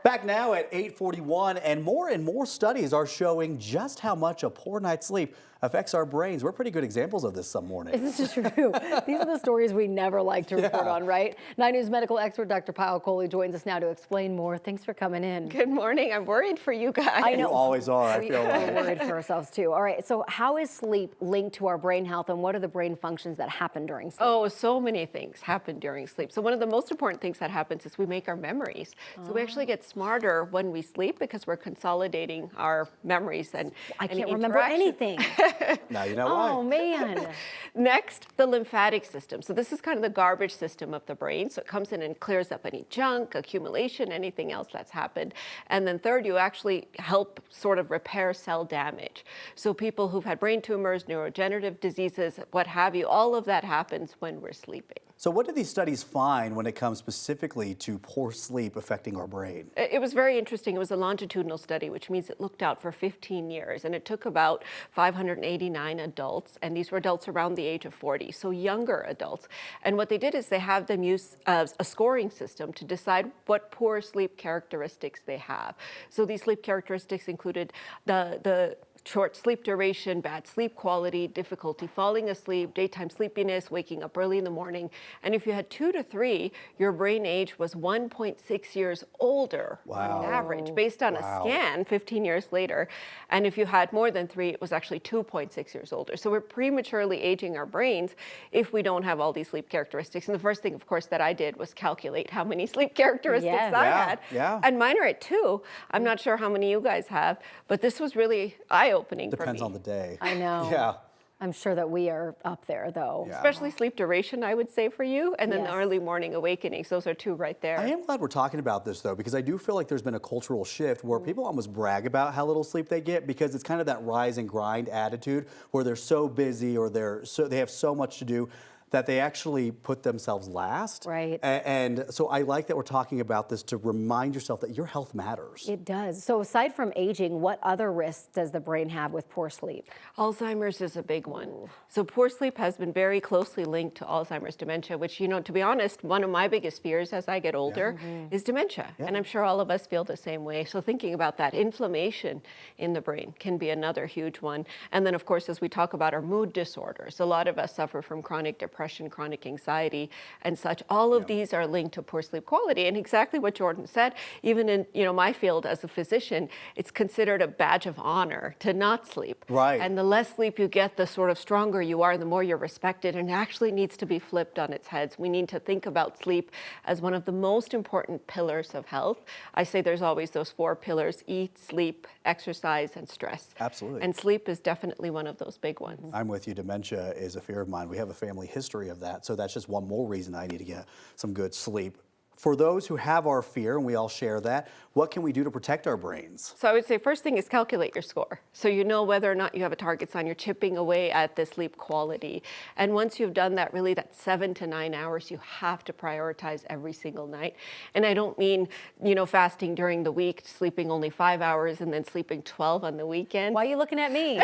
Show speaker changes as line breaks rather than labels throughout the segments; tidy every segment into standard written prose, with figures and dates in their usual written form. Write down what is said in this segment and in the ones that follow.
Back now at 8:41, and more studies are showing just how much a poor night's sleep affects our brains. We're pretty good examples of this some mornings.
This is true. These are the stories we never like to report on, right? 9 News medical expert Dr. Payal Kohli joins us now to explain more. Thanks for coming in.
Good morning. I'm worried for you guys.
I know.
You always are, I feel like.
We're worried for ourselves too. All right, so how is sleep linked to our brain health, and what are the brain functions that happen during sleep?
Oh, so many things happen during sleep. So one of the most important things that happens is we make our memories. So we actually get smarter when we sleep because we're consolidating our memories and
I can't remember anything.
Now you know why.
Oh, man.
Next, the lymphatic system. So this is kind of the garbage system of the brain. So it comes in and clears up any junk, accumulation, anything else that's happened. And then third, you actually help sort of repair cell damage. So people who've had brain tumors, neurodegenerative diseases, what have you, all of that happens when we're sleeping.
So what do these studies find when it comes specifically to poor sleep affecting our brain?
It was very interesting. It was a longitudinal study, which means it looked out for 15 years, and it took about 589 adults, and these were adults around the age of 40, so younger adults. And what they did is they have them use a scoring system to decide what poor sleep characteristics they have. So these sleep characteristics included the short sleep duration, bad sleep quality, difficulty falling asleep, daytime sleepiness, waking up early in the morning. And if you had 2 to 3, your brain age was 1.6 years older on average, based on a scan 15 years later. And if you had more than 3, it was actually 2.6 years older. So we're prematurely aging our brains if we don't have all these sleep characteristics. And the first thing, of course, that I did was calculate how many sleep characteristics I had. And mine are at 2. I'm not sure how many you guys have, but this was really eye-opening for me.
Depends on the day.
I know.
Yeah.
I'm sure that we are up there, though.
Yeah.
Especially sleep duration, I would say, for you, and then the early morning awakenings. Those are 2 right there.
I am glad we're talking about this, though, because I do feel like there's been a cultural shift where people almost brag about how little sleep they get because it's kind of that rise and grind attitude where they're so busy or they have so much to do that they actually put themselves last.
Right.
And so I like that we're talking about this to remind yourself that your health matters.
It does. So aside from aging, what other risks does the brain have with poor sleep?
Alzheimer's is a big one. So poor sleep has been very closely linked to Alzheimer's dementia, which, you know, to be honest, one of my biggest fears as I get older is dementia. And I'm sure all of us feel the same way. So thinking about that, inflammation in the brain can be another huge one. And then, of course, as we talk about our mood disorders, a lot of us suffer from chronic depression, chronic anxiety, and such. All of these are linked to poor sleep quality. And exactly what Jordan said, even in my field as a physician, it's considered a badge of honor to not sleep.
Right.
And the less sleep you get, the sort of stronger you are, the more you're respected. And it actually needs to be flipped on its heads. We need to think about sleep as one of the most important pillars of health. I say there's always those 4 pillars: eat, sleep, exercise, and stress.
Absolutely.
And sleep is definitely one of those big ones.
I'm with you. Dementia is a fear of mine. We have a family history of that, so that's just one more reason I need to get some good sleep. For those who have our fear, and we all share that, what can we do to protect our brains?
So I would say first thing is calculate your score. So you know whether or not you have a target sign, you're chipping away at the sleep quality. And once you've done that, really that 7 to 9 hours, you have to prioritize every single night. And I don't mean, fasting during the week, sleeping only 5 hours and then sleeping 12 on the weekend.
Why are you looking at me?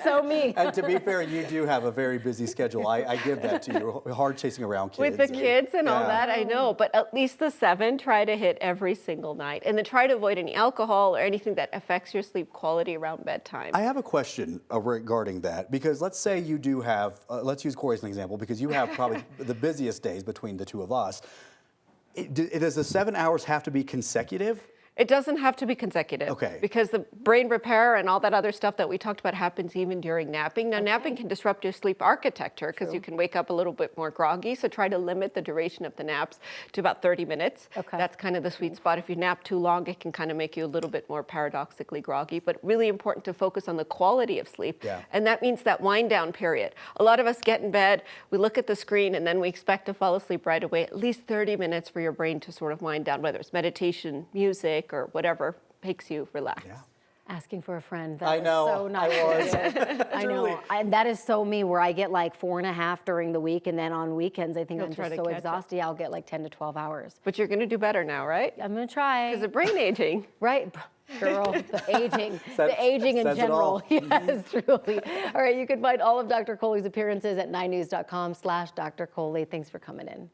So me.
And to be fair, you do have a very busy schedule. I give that to you. You're hard chasing around kids.
With the kids and all that, I know. But at least the 7, try to hit every single night. And then try to avoid any alcohol or anything that affects your sleep quality around bedtime.
I have a question regarding that, because let's say you do have, let's use Corey as an example, because you have probably the busiest days between the two of us. Does the 7 hours have to be consecutive?
It doesn't have to be consecutive.
Okay.
Because the brain repair and all that other stuff that we talked about happens even during napping. Now, napping can disrupt your sleep architecture because you can wake up a little bit more groggy. So try to limit the duration of the naps to about 30 minutes. That's kind of the sweet spot. If you nap too long, it can kind of make you a little bit more paradoxically groggy. But really important to focus on the quality of sleep. And that means that wind down period. A lot of us get in bed, we look at the screen, and then we expect to fall asleep right away. At least 30 minutes for your brain to sort of wind down, whether it's meditation, music, or whatever makes you relax.
Asking for a friend. That
I know.
is so not good. I know. That is so me, where I get like 4.5 during the week, and then on weekends, I think I'm just so exhausted. I'll get like 10 to 12 hours.
But you're going to do better now, right?
I'm going to try.
Because of brain aging.
Right. Girl, the aging in general. Yes, truly. All right, you can find all of Dr. Kohli's appearances at 9news.com/Dr. Kohli. Thanks for coming in.